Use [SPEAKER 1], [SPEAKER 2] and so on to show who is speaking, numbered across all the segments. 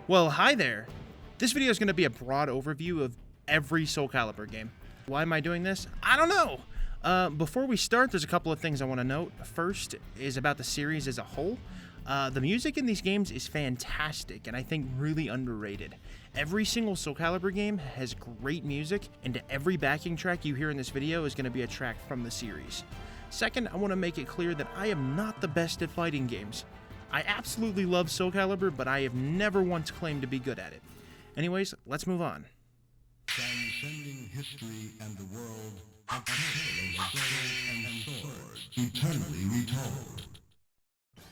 [SPEAKER 1] Well, hi there. This video is going to be a broad overview of every Soulcalibur game. Why am I doing this? I don't know. Before we start, there's a couple of things I want to note. First is about the series as a whole. The music in these games is fantastic and I think really underrated. Every single Soulcalibur game has great music, and every backing track you hear in this video is going to be a track from the series. Second, I want to make it clear that I am not the best at fighting games. I absolutely love Soulcalibur, but I have never once claimed to be good at it. Anyways, let's move on.
[SPEAKER 2] Transcending history and the world, a tale of soul and swords, eternally retold.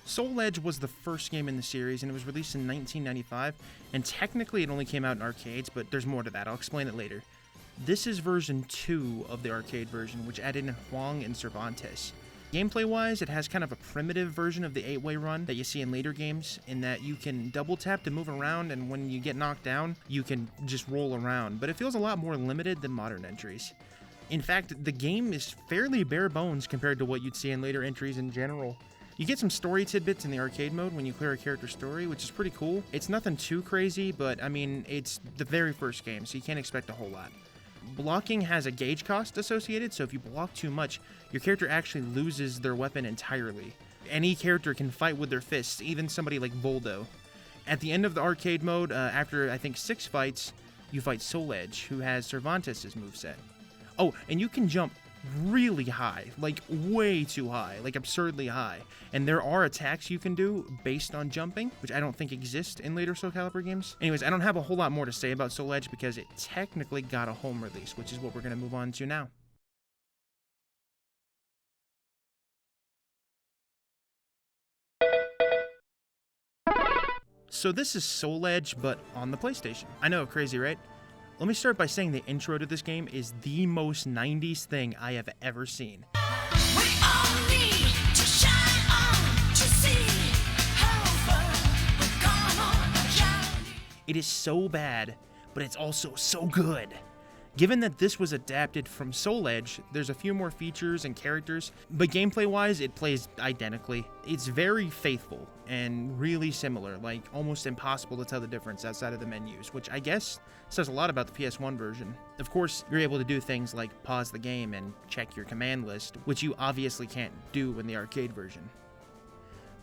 [SPEAKER 1] Soul Edge was the first game in the series, and it was released in 1995, and technically it only came out in arcades, but there's more to that. I'll explain it later. This is version 2 of the arcade version, which added in Huang and Cervantes. Gameplay-wise, it has kind of a primitive version of the 8-way run that you see in later games, in that you can double tap to move around, and when you get knocked down, you can just roll around, but it feels a lot more limited than modern entries. In fact, the game is fairly bare bones compared to what you'd see in later entries in general. You get some story tidbits in the arcade mode when you clear a character's story, which is pretty cool. It's nothing too crazy, but I mean, it's the very first game, so you can't expect a whole lot. Blocking has a gauge cost associated, so if you block too much, your character actually loses their weapon entirely. Any character can fight with their fists, even somebody like Voldo. At the end of the arcade mode, after I think 6 fights, you fight Soul Edge, who has Cervantes' moveset. Oh, and you can jump really high, like way too high, like absurdly high. And there are attacks you can do based on jumping, which I don't think exist in later Soulcalibur games. Anyways, I don't have a whole lot more to say about Soul Edge because it technically got a home release, which is what we're going to move on to now. So this is Soul Edge, but on the PlayStation. I know, crazy, right? Let me start by saying the intro to this game is the most 90s thing I have ever seen.
[SPEAKER 3] We all need to shine on to see how far we've gone on a journey.
[SPEAKER 1] It is so bad, but it's also so good. Given that this was adapted from Soul Edge, there's a few more features and characters, but gameplay-wise, it plays identically. It's very faithful and really similar, like almost impossible to tell the difference outside of the menus, which I guess says a lot about the PS1 version. Of course, you're able to do things like pause the game and check your command list, which you obviously can't do in the arcade version.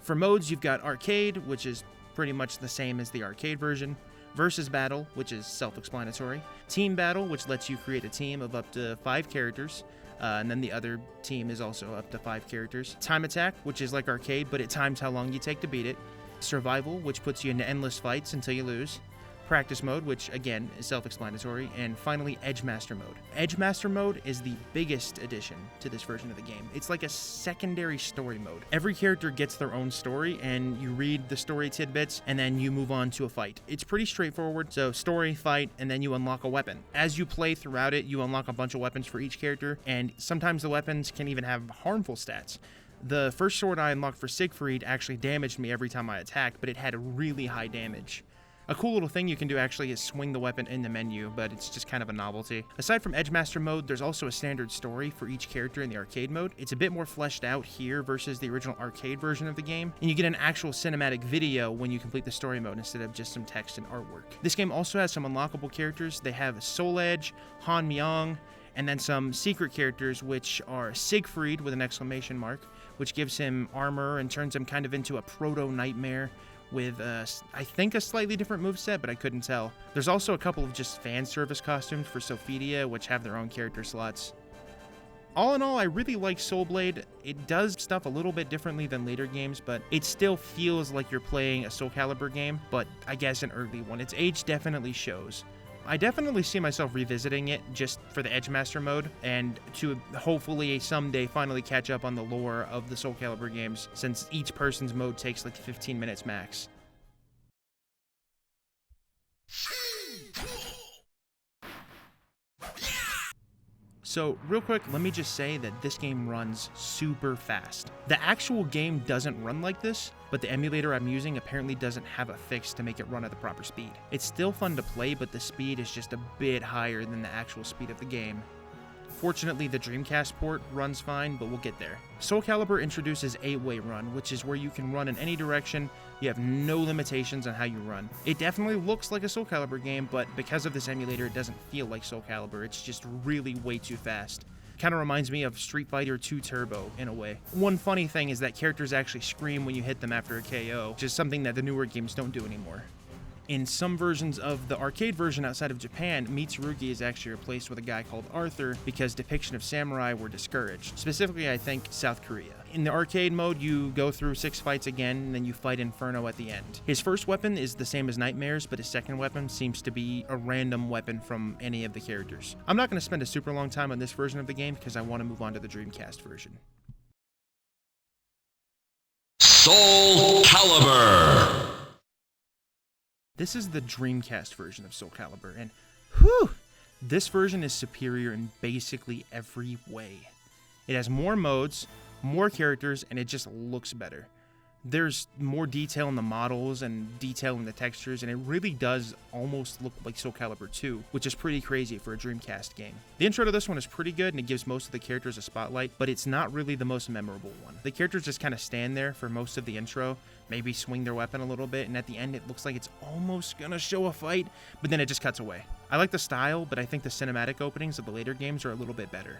[SPEAKER 1] For modes, you've got Arcade, which is pretty much the same as the arcade version, Versus Battle, which is self-explanatory, Team Battle, which lets you create a team of up to 5 characters, and then the other team is also up to 5 characters, Time Attack, which is like arcade, but it times how long you take to beat it, Survival, which puts you into endless fights until you lose, Practice Mode, which again is self-explanatory, and finally Edgemaster Mode. Edgemaster Mode is the biggest addition to this version of the game. It's like a secondary story mode. Every character gets their own story, and you read the story tidbits, and then you move on to a fight. It's pretty straightforward, so story, fight, and then you unlock a weapon. As you play throughout it, you unlock a bunch of weapons for each character, and sometimes the weapons can even have harmful stats. The first sword I unlocked for Siegfried actually damaged me every time I attacked, but it had a really high damage. A cool little thing you can do actually is swing the weapon in the menu, but it's just kind of a novelty. Aside from Edgemaster Mode, there's also a standard story for each character in the arcade mode. It's a bit more fleshed out here versus the original arcade version of the game, and you get an actual cinematic video when you complete the story mode instead of just some text and artwork. This game also has some unlockable characters. They have Soul Edge, Han Myung, and then some secret characters, which are Siegfried with an exclamation mark, which gives him armor and turns him kind of into a proto-nightmare, with, I think, a slightly different moveset, but I couldn't tell. There's also a couple of just fan service costumes for Sophidia, which have their own character slots. All in all, I really like Soul Blade. It does stuff a little bit differently than later games, but it still feels like you're playing a Soulcalibur game, but I guess an early one. Its age definitely shows. I definitely see myself revisiting it just for the Edgemaster mode, and to hopefully someday finally catch up on the lore of the Soulcalibur games, since each person's mode takes like 15 minutes max. So, real quick, let me just say that this game runs super fast. The actual game doesn't run like this, but the emulator I'm using apparently doesn't have a fix to make it run at the proper speed. It's still fun to play, but the speed is just a bit higher than the actual speed of the game. Fortunately, the Dreamcast port runs fine, but we'll get there. Soulcalibur introduces 8-way run, which is where you can run in any direction. You have no limitations on how you run. It definitely looks like a Soulcalibur game, but because of this emulator, it doesn't feel like Soulcalibur. It's just really way too fast. Kind of reminds me of Street Fighter II Turbo in a way. One funny thing is that characters actually scream when you hit them after a KO, which is something that the newer games don't do anymore. In some versions of the arcade version outside of Japan, Mitsurugi is actually replaced with a guy called Arthur because depiction of samurai were discouraged. Specifically, I think, South Korea. In the arcade mode, you go through 6 fights again, and then you fight Inferno at the end. His first weapon is the same as Nightmares, but his second weapon seems to be a random weapon from any of the characters. I'm not going to spend a super long time on this version of the game because I want to move on to the Dreamcast version.
[SPEAKER 4] Soulcalibur.
[SPEAKER 1] This is the Dreamcast version of Soulcalibur, and whew, this version is superior in basically every way. It has more modes, more characters, and it just looks better. There's more detail in the models and detail in the textures, and it really does almost look like Soulcalibur II, which is pretty crazy for a Dreamcast game. The intro to this one is pretty good, and it gives most of the characters a spotlight, but it's not really the most memorable one. The characters just kind of stand there for most of the intro, maybe swing their weapon a little bit, and at the end it looks like it's almost gonna show a fight, but then it just cuts away. I like the style, but I think the cinematic openings of the later games are a little bit better.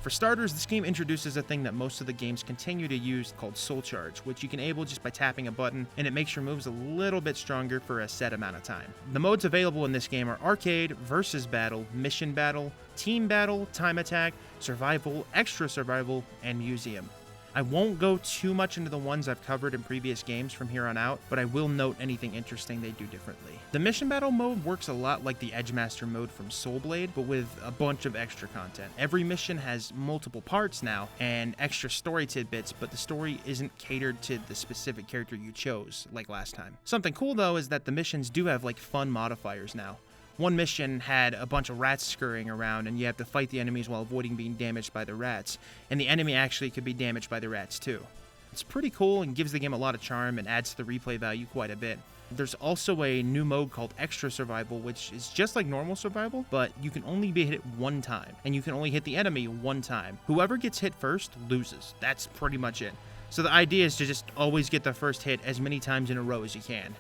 [SPEAKER 1] For starters, this game introduces a thing that most of the games continue to use called Soul Charge, which you can enable just by tapping a button, and it makes your moves a little bit stronger for a set amount of time. The modes available in this game are Arcade, Versus Battle, Mission Battle, Team Battle, Time Attack, Survival, Extra Survival, and Museum. I won't go too much into the ones I've covered in previous games from here on out, but I will note anything interesting they do differently. The Mission Battle mode works a lot like the Edgemaster mode from Soul Blade, but with a bunch of extra content. Every mission has multiple parts now, and extra story tidbits, but the story isn't catered to the specific character you chose, like last time. Something cool though is that the missions do have like fun modifiers now. One mission had a bunch of rats scurrying around, and you have to fight the enemies while avoiding being damaged by the rats, and the enemy actually could be damaged by the rats too. It's pretty cool and gives the game a lot of charm and adds to the replay value quite a bit. There's also a new mode called Extra Survival, which is just like normal survival, but you can only be hit one time, and you can only hit the enemy one time. Whoever gets hit first loses. That's pretty much it. So the idea is to just always get the first hit as many times in a row as you can.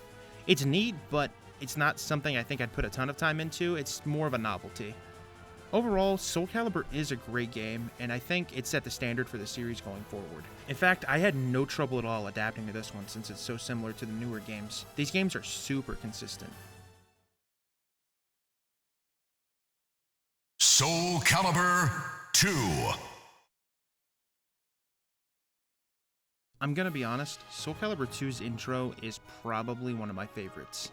[SPEAKER 1] It's neat, but it's not something I think I'd put a ton of time into. It's more of a novelty. Overall, Soulcalibur is a great game, and I think it set the standard for the series going forward. In fact, I had no trouble at all adapting to this one since it's so similar to the newer games. These games are super consistent.
[SPEAKER 4] Soulcalibur II.
[SPEAKER 1] I'm gonna be honest, Soulcalibur II's intro is probably one of my favorites.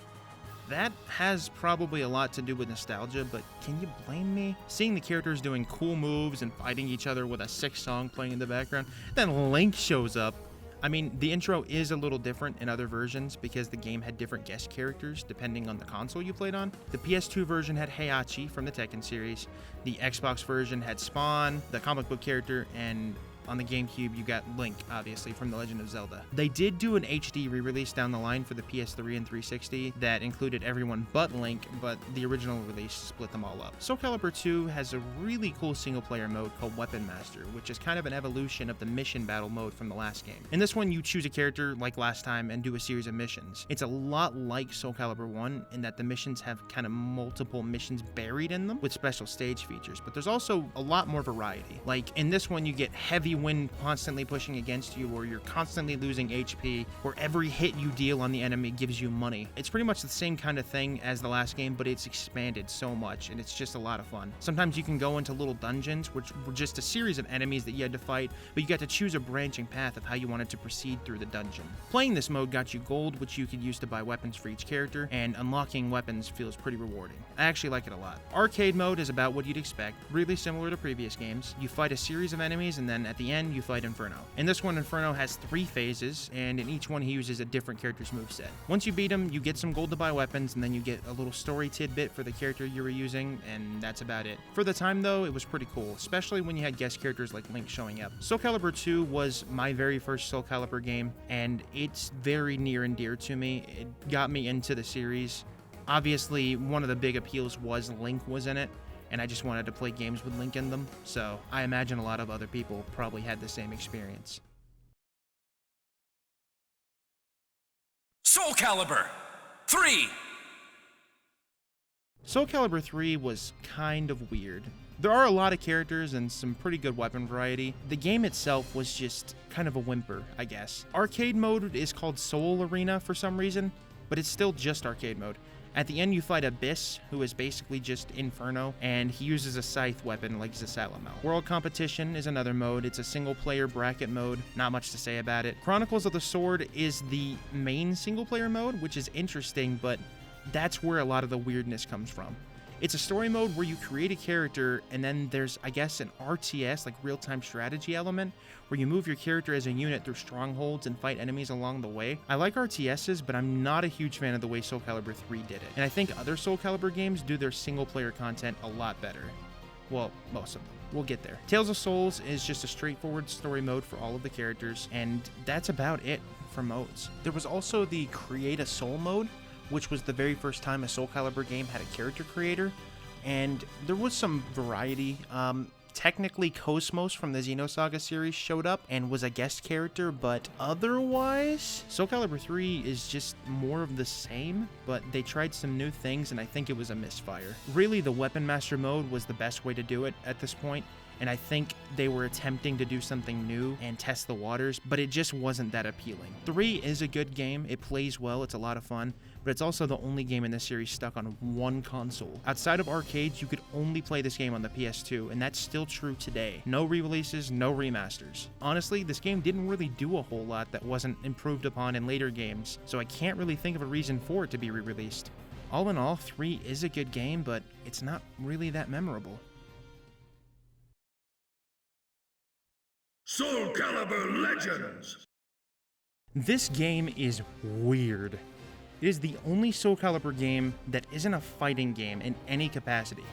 [SPEAKER 1] That has probably a lot to do with nostalgia, but can you blame me? Seeing the characters doing cool moves and fighting each other with a sick song playing in the background, then Link shows up. I mean, the intro is a little different in other versions because the game had different guest characters depending on the console you played on. The PS2 version had Heihachi from the Tekken series, the Xbox version had Spawn, the comic book character, and on the GameCube, you got Link, obviously, from The Legend of Zelda. They did do an HD re-release down the line for the PS3 and 360 that included everyone but Link, but the original release split them all up. Soulcalibur II has a really cool single-player mode called Weapon Master, which is kind of an evolution of the Mission Battle mode from the last game. In this one, you choose a character like last time and do a series of missions. It's a lot like Soulcalibur 1 in that the missions have kind of multiple missions buried in them with special stage features, but there's also a lot more variety. Like, in this one, you get heavy wind constantly pushing against you, or you're constantly losing HP, or every hit you deal on the enemy gives you money. It's pretty much the same kind of thing as the last game, but it's expanded so much, and it's just a lot of fun. Sometimes you can go into little dungeons, which were just a series of enemies that you had to fight, but you got to choose a branching path of how you wanted to proceed through the dungeon. Playing this mode got you gold, which you could use to buy weapons for each character, and unlocking weapons feels pretty rewarding. I actually like it a lot. Arcade mode is about what you'd expect, really similar to previous games. You fight a series of enemies, and then at the end, you fight Inferno. In this one, Inferno has 3 phases, and in each one he uses a different character's moveset. Once you beat him, you get some gold to buy weapons, and then you get a little story tidbit for the character you were using, and that's about it. For the time though, it was pretty cool, especially when you had guest characters like Link showing up. Soulcalibur II was my very first Soulcalibur game, and it's very near and dear to me. It got me into the series. Obviously, one of the big appeals was Link was in it, and I just wanted to play games with Link in them, so I imagine a lot of other people probably had the same experience.
[SPEAKER 5] Soulcalibur III.
[SPEAKER 1] Soulcalibur III was kind of weird. There are a lot of characters and some pretty good weapon variety. The game itself was just kind of a whimper, I guess. Arcade mode is called Soul Arena for some reason, but it's still just arcade mode. At the end, you fight Abyss, who is basically just Inferno, and he uses a scythe weapon like Zasalamel. World Competition is another mode. It's a single-player bracket mode. Not much to say about it. Chronicles of the Sword is the main single-player mode, which is interesting, but that's where a lot of the weirdness comes from. It's a story mode where you create a character, and then there's, I guess, an RTS, like real-time strategy element, where you move your character as a unit through strongholds and fight enemies along the way. I like RTSs, but I'm not a huge fan of the way Soulcalibur 3 did it. And I think other Soulcalibur games do their single-player content a lot better. Well, most of them. We'll get there. Tales of Souls is just a straightforward story mode for all of the characters, and that's about it for modes. There was also the Create a Soul mode, which was the very first time a Soulcalibur game had a character creator, and there was some variety. Technically, Cosmos from the Xenosaga series showed up and was a guest character, but otherwise, Soulcalibur 3 is just more of the same, but they tried some new things, and I think it was a misfire. Really, the Weapon Master mode was the best way to do it at this point, and I think they were attempting to do something new and test the waters, but it just wasn't that appealing. 3 is a good game, it plays well, it's a lot of fun, but it's also the only game in this series stuck on one console. Outside of arcades, you could only play this game on the PS2, and that's still true today. No re-releases, no remasters. Honestly, this game didn't really do a whole lot that wasn't improved upon in later games, so I can't really think of a reason for it to be re-released. All in all, 3 is a good game, but it's not really that memorable.
[SPEAKER 4] Soulcalibur Legends.
[SPEAKER 1] This game is weird. It is the only Soulcalibur game that isn't a fighting game in any capacity.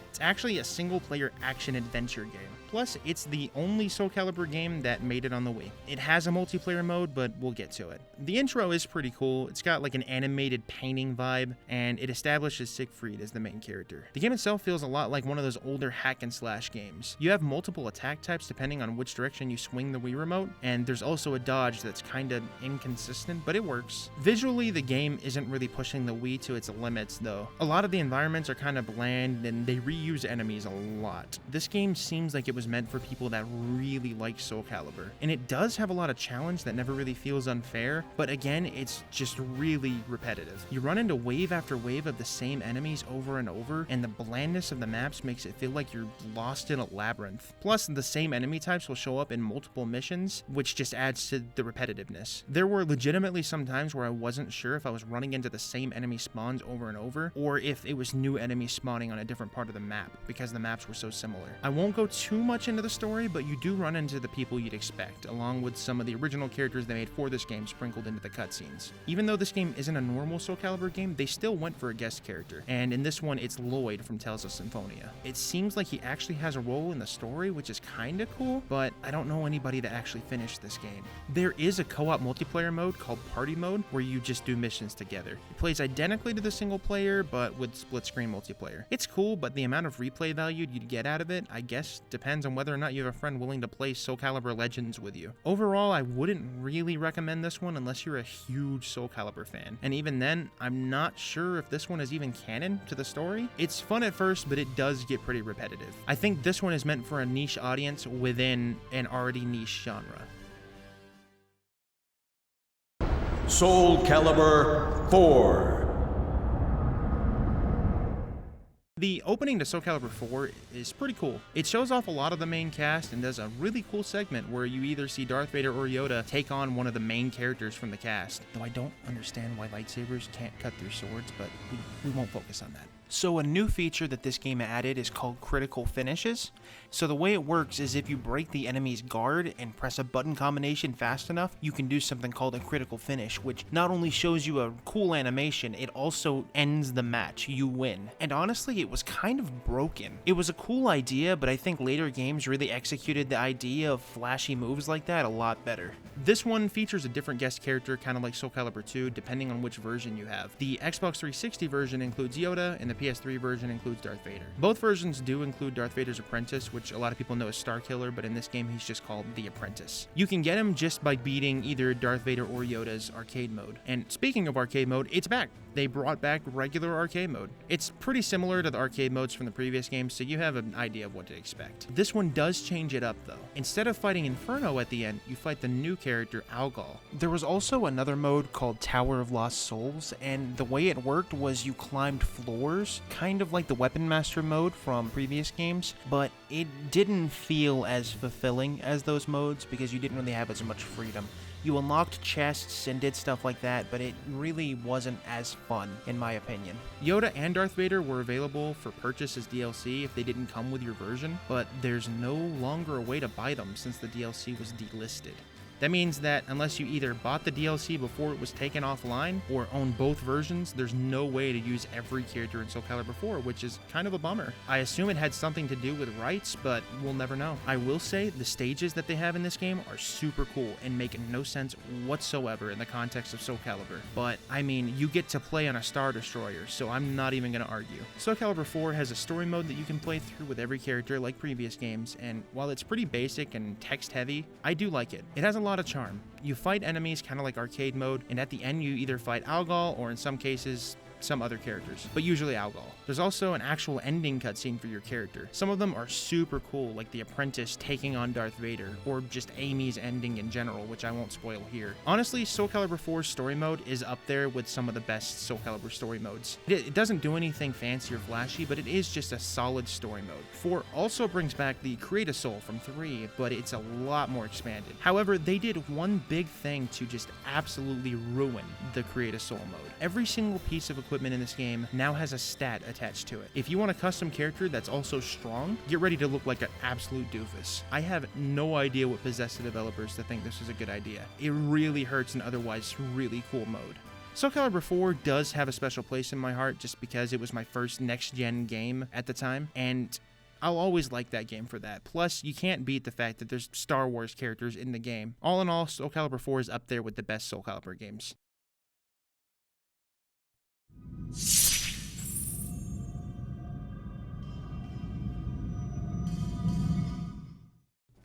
[SPEAKER 1] It's actually a single-player action-adventure game. Plus, it's the only Soulcalibur game that made it on the Wii. It has a multiplayer mode, but we'll get to it. The intro is pretty cool. It's got like an animated painting vibe, and it establishes Siegfried as the main character. The game itself feels a lot like one of those older hack-and-slash games. You have multiple attack types depending on which direction you swing the Wii remote, and there's also a dodge that's kinda inconsistent, but it works. Visually, the game isn't really pushing the Wii to its limits, though. A lot of the environments are kinda bland, and they reuse enemies a lot. This game seems like it was meant for people that really like Soulcalibur, and it does have a lot of challenge that never really feels unfair, but again, it's just really repetitive. You run into wave after wave of the same enemies over and over, and the blandness of the maps makes it feel like you're lost in a labyrinth. Plus, the same enemy types will show up in multiple missions, which just adds to the repetitiveness. There were legitimately some times where I wasn't sure if I was running into the same enemy spawns over and over, or if it was new enemies spawning on a different part of the map, because the maps were so similar. I won't go too much into the story, but you do run into the people you'd expect, along with some of the original characters they made for this game sprinkled into the cutscenes. Even though this game isn't a normal Soulcalibur game, they still went for a guest character, and in this one, it's Lloyd from Tales of Symphonia. It seems like he actually has a role in the story, which is kinda cool, but I don't know anybody that actually finished this game. There is a co-op multiplayer mode called Party Mode, where you just do missions together. It plays identically to the single player, but with split-screen multiplayer. It's cool, but the amount of replay value you'd get out of it, I guess, depends on whether or not you have a friend willing to play Soulcalibur Legends with you. Overall, I wouldn't really recommend this one unless you're a huge Soulcalibur fan, and even then, I'm not sure if this one is even canon to the story. It's fun at first, but it does get pretty repetitive. I think this one is meant for a niche audience within an already niche genre.
[SPEAKER 6] Soulcalibur IV.
[SPEAKER 1] The opening to Soulcalibur IV is pretty cool. It shows off a lot of the main cast and does a really cool segment where you either see Darth Vader or Yoda take on one of the main characters from the cast. Though I don't understand why lightsabers can't cut through swords, but we won't focus on that. So a new feature that this game added is called critical finishes. So the way it works is if you break the enemy's guard and press a button combination fast enough, you can do something called a critical finish, which not only shows you a cool animation, it also ends the match. You win. And honestly, it was kind of broken. It was a cool idea, but I think later games really executed the idea of flashy moves like that a lot better. This one features a different guest character, kind of like Soulcalibur II, depending on which version you have. The Xbox 360 version includes Yoda, and the the PS3 version includes Darth Vader. Both versions do include Darth Vader's apprentice, which a lot of people know as Starkiller, but in this game he's just called the Apprentice. You can get him just by beating either Darth Vader or Yoda's arcade mode. And speaking of arcade mode, it's back. They brought back regular arcade mode. It's pretty similar to the arcade modes from the previous games, so you have an idea of what to expect. This one does change it up though. Instead of fighting Inferno at the end, you fight the new character Algol. There was also another mode called Tower of Lost Souls, and the way it worked was you climbed floors, kind of like the Weapon Master mode from previous games, but it didn't feel as fulfilling as those modes because you didn't really have as much freedom. You unlocked chests and did stuff like that, but it really wasn't as fun, in my opinion. Yoda and Darth Vader were available for purchase as DLC if they didn't come with your version, but there's no longer a way to buy them since the DLC was delisted. That means that unless you either bought the DLC before it was taken offline or own both versions, there's no way to use every character in Soulcalibur IV, which is kind of a bummer. I assume it had something to do with rights, but we'll never know. I will say the stages that they have in this game are super cool and make no sense whatsoever in the context of Soulcalibur. But, I mean, you get to play on a Star Destroyer, so I'm not even going to argue. Soulcalibur IV has a story mode that you can play through with every character like previous games, and while it's pretty basic and text-heavy, I do like it. It has a lot of charm. You fight enemies kind of like arcade mode, and at the end you either fight Algol or in some cases some other characters, but usually Algol. There's also an actual ending cutscene for your character. Some of them are super cool, like the Apprentice taking on Darth Vader, or just Amy's ending in general, which I won't spoil here. Honestly, Soulcalibur 4's story mode is up there with some of the best Soulcalibur story modes. It doesn't do anything fancy or flashy, but it is just a solid story mode. 4 also brings back the Create a Soul from 3, but it's a lot more expanded. However, they did one big thing to just absolutely ruin the Create a Soul mode. Every single piece of equipment in this game now has a stat attached to it. If you want a custom character that's also strong, get ready to look like an absolute doofus. I have no idea what possessed the developers to think this is a good idea. It really hurts an otherwise really cool mode. Soulcalibur 4 does have a special place in my heart just because it was my first next-gen game at the time, and I'll always like that game for that. Plus, you can't beat the fact that there's Star Wars characters in the game. All in all, Soulcalibur 4 is up there with the best Soulcalibur games.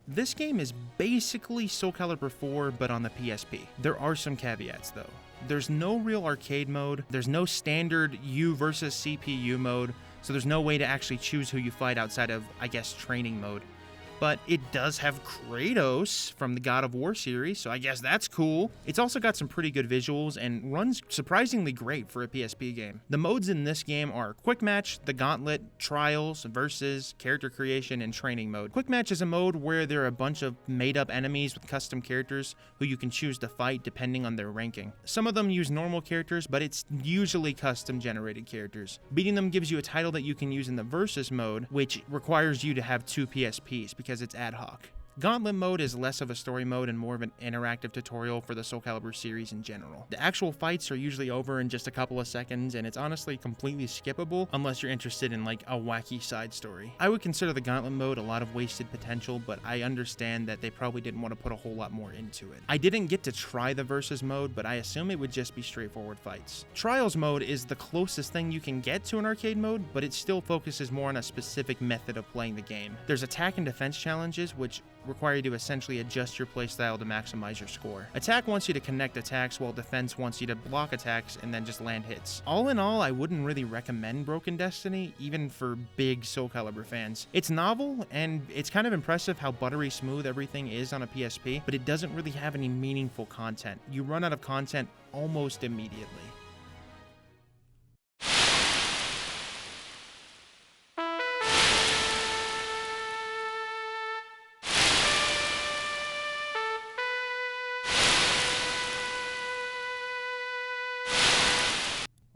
[SPEAKER 1] This game is basically Soulcalibur 4, but on the PSP. There are some caveats, though. There's no real arcade mode, there's no standard U versus CPU mode, so there's no way to actually choose who you fight outside of, I guess, training mode. But it does have Kratos from the God of War series, so I guess that's cool. It's also got some pretty good visuals and runs surprisingly great for a PSP game. The modes in this game are Quick Match, the Gauntlet, Trials, Versus, Character Creation, and Training mode. Quick Match is a mode where there are a bunch of made-up enemies with custom characters who you can choose to fight depending on their ranking. Some of them use normal characters, but it's usually custom-generated characters. Beating them gives you a title that you can use in the Versus mode, which requires you to have 2 PSPs because it's ad hoc. Gauntlet mode is less of a story mode and more of an interactive tutorial for the Soulcalibur series in general. The actual fights are usually over in just a couple of seconds, and it's honestly completely skippable unless you're interested in like a wacky side story. I would consider the Gauntlet mode a lot of wasted potential, but I understand that they probably didn't want to put a whole lot more into it. I didn't get to try the Versus mode, but I assume it would just be straightforward fights. Trials mode is the closest thing you can get to an arcade mode, but it still focuses more on a specific method of playing the game. There's attack and defense challenges, which require you to essentially adjust your playstyle to maximize your score. Attack wants you to connect attacks, while defense wants you to block attacks and then just land hits. All in all, I wouldn't really recommend Broken Destiny, even for big Soulcalibur fans. It's novel, and it's kind of impressive how buttery smooth everything is on a PSP, but it doesn't really have any meaningful content. You run out of content almost immediately.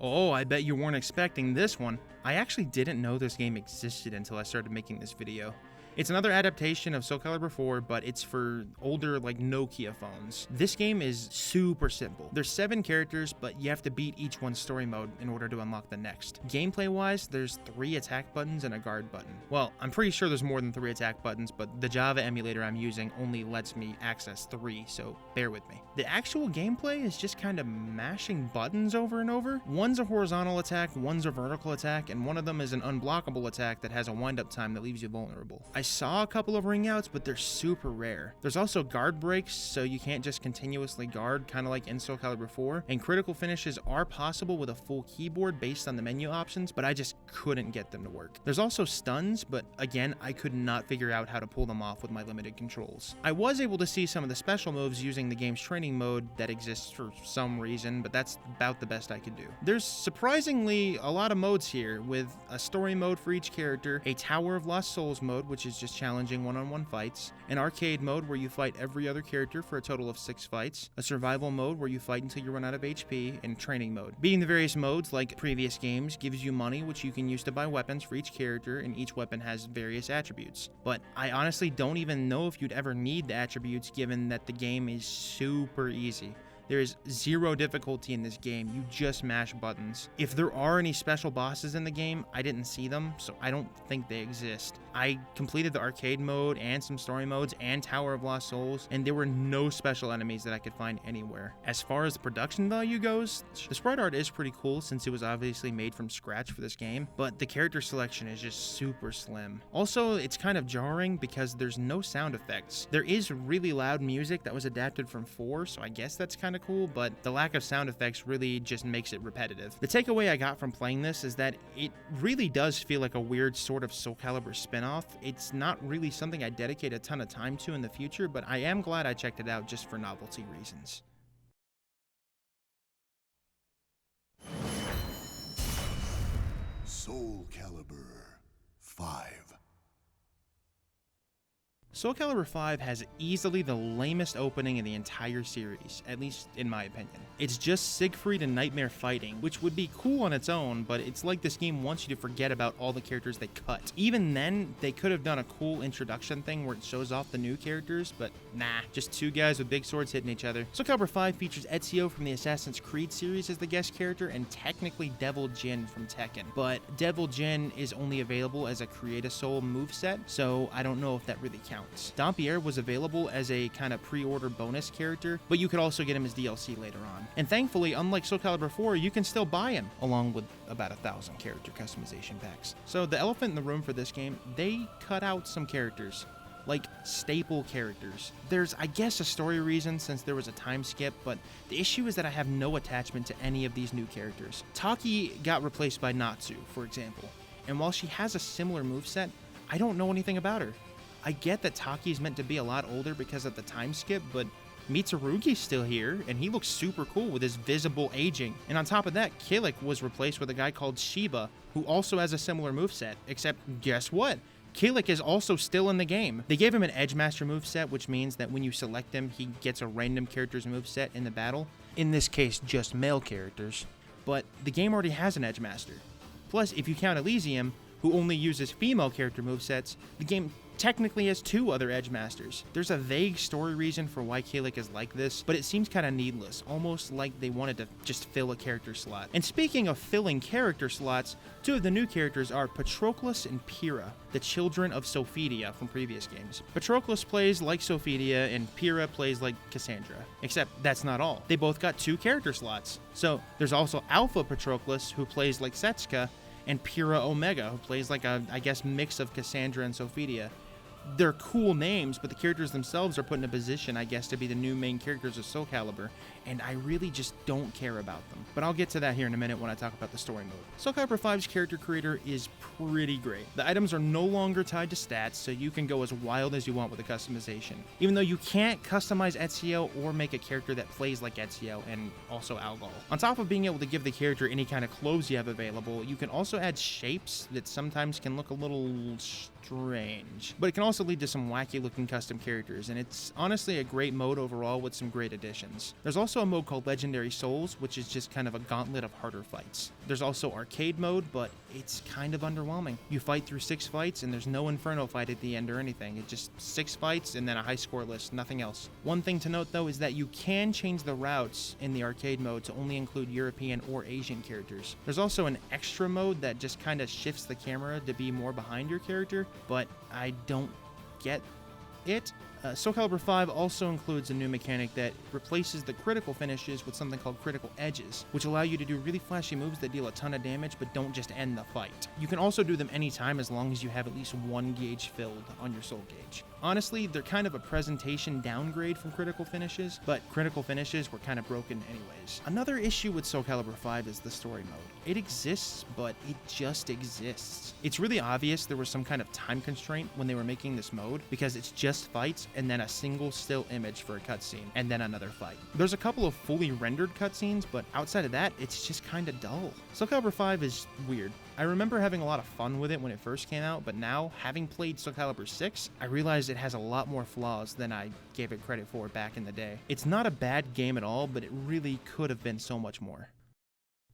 [SPEAKER 1] Oh, I bet you weren't expecting this one. I actually didn't know this game existed until I started making this video. It's another adaptation of Soulcalibur IV, but it's for older, like, Nokia phones. This game is super simple. There's 7 characters, but you have to beat each one's story mode in order to unlock the next. Gameplay-wise, there's 3 attack buttons and a guard button. Well, I'm pretty sure there's more than 3 attack buttons, but the Java emulator I'm using only lets me access 3, so bear with me. The actual gameplay is just kind of mashing buttons over and over. One's a horizontal attack, one's a vertical attack, and one of them is an unblockable attack that has a wind-up time that leaves you vulnerable. I saw a couple of ring outs, but they're super rare. There's also guard breaks, so you can't just continuously guard, kind of like in Soulcalibur IV, and critical finishes are possible with a full keyboard based on the menu options, but I just couldn't get them to work. There's also stuns, but again, I could not figure out how to pull them off with my limited controls. I was able to see some of the special moves using the game's training mode that exists for some reason, but that's about the best I could do. There's surprisingly a lot of modes here, with a story mode for each character, a Tower of Lost Souls mode, which is just challenging one-on-one fights, an arcade mode where you fight every other character for a total of 6 fights, a survival mode where you fight until you run out of HP, and training mode. Beating the various modes, like previous games, gives you money which you can use to buy weapons for each character, and each weapon has various attributes. But I honestly don't even know if you'd ever need the attributes, given that the game is super easy. There is 0 difficulty in this game, you just mash buttons. If there are any special bosses in the game, I didn't see them, so I don't think they exist. I completed the arcade mode and some story modes and Tower of Lost Souls, and there were no special enemies that I could find anywhere. As far as the production value goes, the sprite art is pretty cool since it was obviously made from scratch for this game, but the character selection is just super slim. Also, it's kind of jarring because there's no sound effects. There is really loud music that was adapted from 4, so I guess that's kind of cool, but the lack of sound effects really just makes it repetitive. The takeaway I got from playing this is that it really does feel like a weird sort of Soulcalibur spin-off. It's not really something I dedicate a ton of time to in the future, but I am glad I checked it out just for novelty reasons.
[SPEAKER 2] Soulcalibur V.
[SPEAKER 1] Soulcalibur V has easily the lamest opening in the entire series, at least in my opinion. It's just Siegfried and Nightmare fighting, which would be cool on its own, but it's like this game wants you to forget about all the characters they cut. Even then, they could have done a cool introduction thing where it shows off the new characters, but nah, just 2 guys with big swords hitting each other. Soulcalibur V features Ezio from the Assassin's Creed series as the guest character, and technically Devil Jin from Tekken, but Devil Jin is only available as a Create a Soul moveset, so I don't know if that really counts. Dampierre was available as a kind of pre-order bonus character, but you could also get him as DLC later on. And thankfully, unlike Soulcalibur IV, you can still buy him, along with about 1,000 character customization packs. So the elephant in the room for this game, they cut out some characters. Like staple characters. There's, I guess, a story reason since there was a time skip, but the issue is that I have no attachment to any of these new characters. Taki got replaced by Natsu, for example, and while she has a similar moveset, I don't know anything about her. I get that Taki's meant to be a lot older because of the time skip, but Mitsurugi's still here, and he looks super cool with his visible aging. And on top of that, Kilik was replaced with a guy called Shiba, who also has a similar moveset, except guess what? Kilik is also still in the game. They gave him an Edgemaster moveset, which means that when you select him, he gets a random character's moveset in the battle. In this case, just male characters. But the game already has an Edgemaster. Plus, if you count Elysium, who only uses female character movesets, the game technically has 2 other Edgemasters. There's a vague story reason for why Kilik is like this, but it seems kind of needless, almost like they wanted to just fill a character slot. And speaking of filling character slots, 2 of the new characters are Patroclus and Pyrrha, the children of Sophidia from previous games. Patroclus plays like Sophidia, and Pyrrha plays like Cassandra. Except that's not all. They both got 2 character slots. So there's also Alpha Patroclus, who plays like Setsuka, and Pyrrha Omega, who plays like a, I guess, mix of Cassandra and Sophidia. They're cool names, but the characters themselves are put in a position, I guess, to be the new main characters of Soulcalibur, and I really just don't care about them. But I'll get to that here in a minute when I talk about the story mode. Soulcalibur V's character creator is pretty great. The items are no longer tied to stats, so you can go as wild as you want with the customization. Even though you can't customize Ezio or make a character that plays like Ezio, and also Algol. On top of being able to give the character any kind of clothes you have available, you can also add shapes that sometimes can look a little strange. But it can also lead to some wacky looking custom characters, and it's honestly a great mode overall with some great additions. There's also a mode called Legendary Souls, which is just kind of a gauntlet of harder fights. There's also arcade mode, but it's kind of underwhelming. You fight through 6 fights and there's no Inferno fight at the end or anything. It's just 6 fights and then a high score list, nothing else. One thing to note though is that you can change the routes in the arcade mode to only include European or Asian characters. There's also an extra mode that just kind of shifts the camera to be more behind your character, but I don't get it. Soulcalibur V also includes a new mechanic that replaces the critical finishes with something called critical edges, which allow you to do really flashy moves that deal a ton of damage but don't just end the fight. You can also do them anytime as long as you have at least 1 gauge filled on your soul gauge. Honestly, they're kind of a presentation downgrade from critical finishes, but critical finishes were kind of broken anyways. Another issue with Soulcalibur V is the story mode. It exists, but it just exists. It's really obvious there was some kind of time constraint when they were making this mode, because it's just fights and then a single still image for a cutscene, and then another fight. There's a couple of fully rendered cutscenes, but outside of that, it's just kind of dull. Soulcalibur V is weird. I remember having a lot of fun with it when it first came out, but now, having played Soulcalibur VI, I realize it has a lot more flaws than I gave it credit for back in the day. It's not a bad game at all, but it really could have been so much more.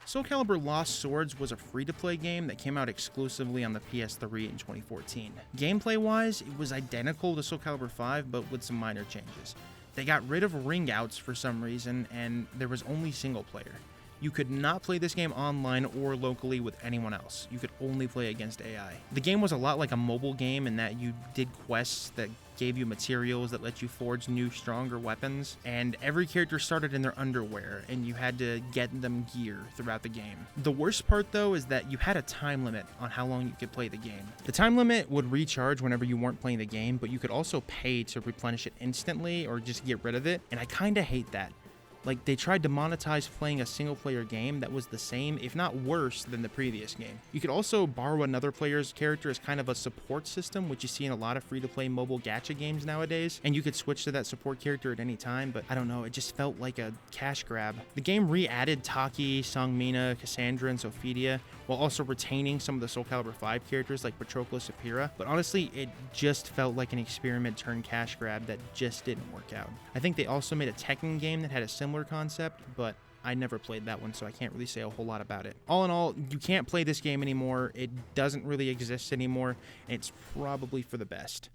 [SPEAKER 1] Soulcalibur Lost Swords was a free-to-play game that came out exclusively on the PS3 in 2014. Gameplay-wise, it was identical to Soulcalibur V, but with some minor changes. They got rid of ring outs for some reason, and there was only single player. You could not play this game online or locally with anyone else. You could only play against AI. The game was a lot like a mobile game in that you did quests that gave you materials that let you forge new, stronger weapons, and every character started in their underwear, and you had to get them gear throughout the game. The worst part, though, is that you had a time limit on how long you could play the game. The time limit would recharge whenever you weren't playing the game, but you could also pay to replenish it instantly or just get rid of it, and I kinda hate that. Like, they tried to monetize playing a single-player game that was the same, if not worse, than the previous game. You could also borrow another player's character as kind of a support system, which you see in a lot of free-to-play mobile gacha games nowadays, and you could switch to that support character at any time, but I don't know, it just felt like a cash grab. The game re-added Taki, Songmina, Cassandra, and Sophidia, while also retaining some of the Soulcalibur V characters like Patroclus Apira, but honestly, it just felt like an experiment turned cash grab that just didn't work out. I think they also made a Tekken game that had a similar concept, but I never played that one, so I can't really say a whole lot about it. All in all, you can't play this game anymore, it doesn't really exist anymore, and it's probably for the best.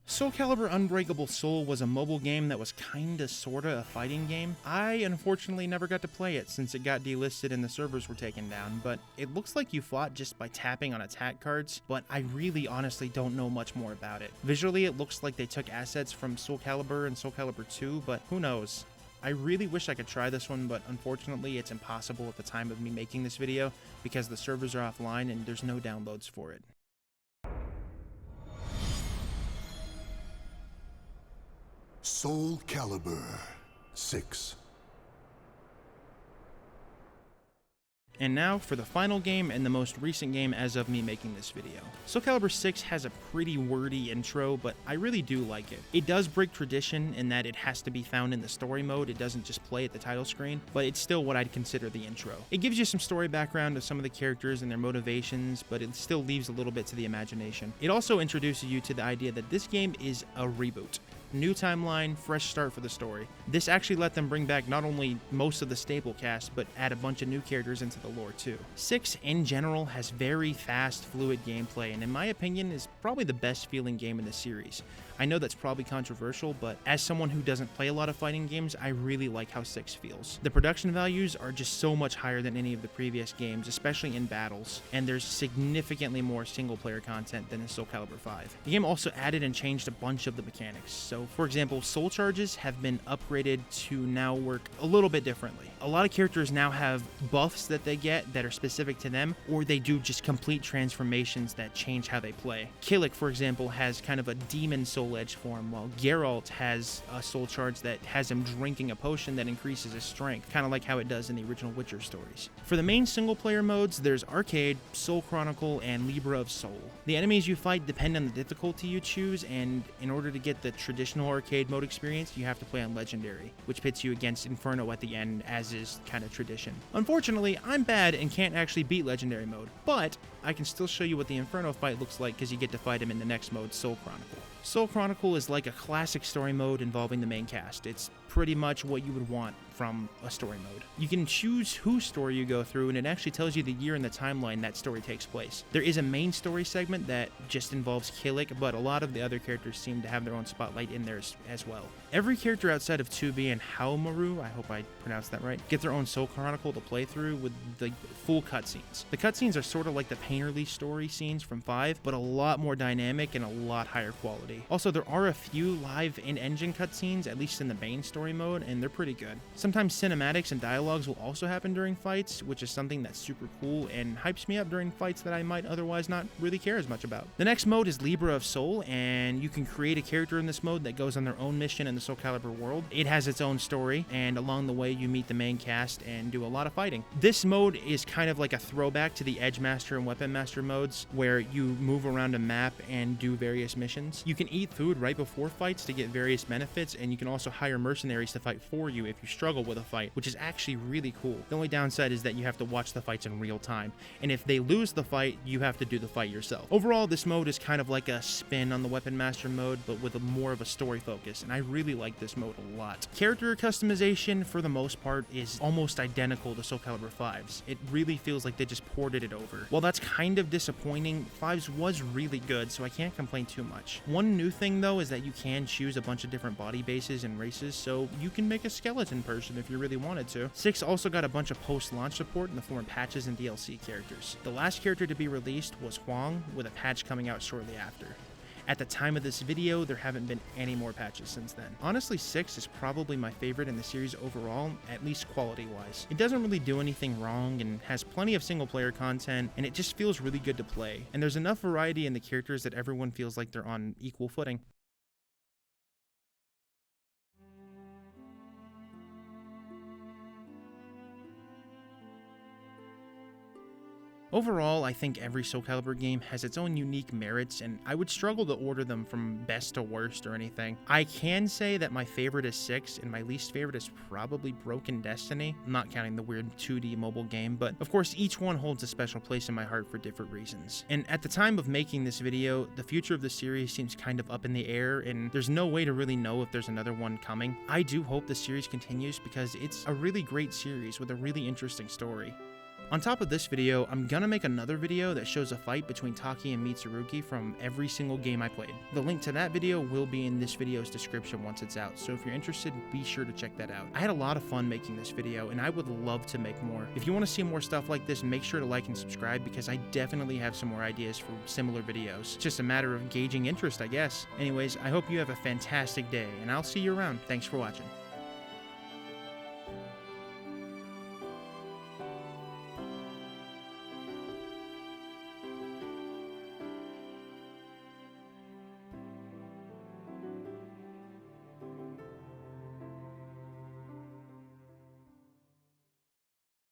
[SPEAKER 1] Soulcalibur Unbreakable Soul was a mobile game that was kinda sorta a fighting game. I unfortunately never got to play it since it got delisted and the servers were taken down, but it looks like you fought just by tapping on attack cards, but I really honestly don't know much more about it. Visually, it looks like they took assets from Soulcalibur and Soulcalibur II, but who knows. I really wish I could try this one, but unfortunately it's impossible at the time of me making this video because the servers are offline and there's no downloads for it.
[SPEAKER 2] Soulcalibur VI.
[SPEAKER 1] And now for the final game and the most recent game as of me making this video. Soulcalibur VI has a pretty wordy intro, but I really do like it. It does break tradition in that it has to be found in the story mode, it doesn't just play at the title screen, but it's still what I'd consider the intro. It gives you some story background of some of the characters and their motivations, but it still leaves a little bit to the imagination. It also introduces you to the idea that this game is a reboot. New timeline, fresh start for the story. This actually let them bring back not only most of the stable cast, but add a bunch of new characters into the lore too. 6 in general has very fast, fluid gameplay, and in my opinion is probably the best feeling game in the series. I know that's probably controversial, but as someone who doesn't play a lot of fighting games, I really like how 6 feels. The production values are just so much higher than any of the previous games, especially in battles, and there's significantly more single-player content than in Soulcalibur V. The game also added and changed a bunch of the mechanics. So, for example, soul charges have been upgraded to now work a little bit differently. A lot of characters now have buffs that they get that are specific to them, or they do just complete transformations that change how they play. Killick, for example, has kind of a demon soul edge form, while Geralt has a soul charge that has him drinking a potion that increases his strength, kind of like how it does in the original Witcher stories. For the main single-player modes, there's Arcade, Soul Chronicle, and Libra of Soul. The enemies you fight depend on the difficulty you choose, and in order to get the traditional arcade mode experience, you have to play on Legendary, which pits you against Inferno at the end, as is kind of tradition. Unfortunately, I'm bad and can't actually beat Legendary mode, but I can still show you what the Inferno fight looks like because you get to fight him in the next mode, Soul Chronicle. Soul Chronicle is like a classic story mode involving the main cast. It's pretty much what you would want from a story mode. You can choose whose story you go through, and it actually tells you the year and the timeline that story takes place. There is a main story segment that just involves Killick, but a lot of the other characters seem to have their own spotlight in there as well. Every character outside of 2B and Haomaru, I hope I pronounced that right, get their own Soul Chronicle to play through with the full cutscenes. The cutscenes are sort of like the Painterly story scenes from 5, but a lot more dynamic and a lot higher quality. Also, there are a few live in-engine cutscenes, at least in the main story mode, and they're pretty good. Sometimes cinematics and dialogues will also happen during fights, which is something that's super cool and hypes me up during fights that I might otherwise not really care as much about. The next mode is Libra of Soul, and you can create a character in this mode that goes on their own mission in the Soulcalibur world. It has its own story, and along the way you meet the main cast and do a lot of fighting. This mode is kind of like a throwback to the Edge Master and Weapon Master modes, where you move around a map and do various missions. You can eat food right before fights to get various benefits, and you can also hire mercenaries to fight for you if you struggle with a fight, which is actually really cool. The only downside is that you have to watch the fights in real time, and if they lose the fight, you have to do the fight yourself. Overall, this mode is kind of like a spin on the Weapon Master mode, but with more of a story focus, and I really like this mode a lot. Character customization, for the most part, is almost identical to Soulcalibur V's. It really feels like they just ported it over. While that's kind of disappointing, 5's was really good, so I can't complain too much. One new thing though is that you can choose a bunch of different body bases and races, so you can make a skeleton person if you really wanted to. 6 also got a bunch of post-launch support in the form of patches and DLC characters. The last character to be released was Huang, with a patch coming out shortly after. At the time of this video, there haven't been any more patches since then. Honestly, 6 is probably my favorite in the series overall, at least quality-wise. It doesn't really do anything wrong and has plenty of single-player content, and it just feels really good to play. And there's enough variety in the characters that everyone feels like they're on equal footing. Overall, I think every Soulcalibur game has its own unique merits, and I would struggle to order them from best to worst or anything. I can say that my favorite is 6, and my least favorite is probably Broken Destiny. I'm not counting the weird 2D mobile game, but of course each one holds a special place in my heart for different reasons. And at the time of making this video, the future of the series seems kind of up in the air, and there's no way to really know if there's another one coming. I do hope the series continues because it's a really great series with a really interesting story. On top of this video, I'm gonna make another video that shows a fight between Taki and Mitsurugi from every single game I played. The link to that video will be in this video's description once it's out, so if you're interested, be sure to check that out. I had a lot of fun making this video, and I would love to make more. If you want to see more stuff like this, make sure to like and subscribe, because I definitely have some more ideas for similar videos. It's just a matter of gauging interest, I guess. Anyways, I hope you have a fantastic day, and I'll see you around. Thanks for watching.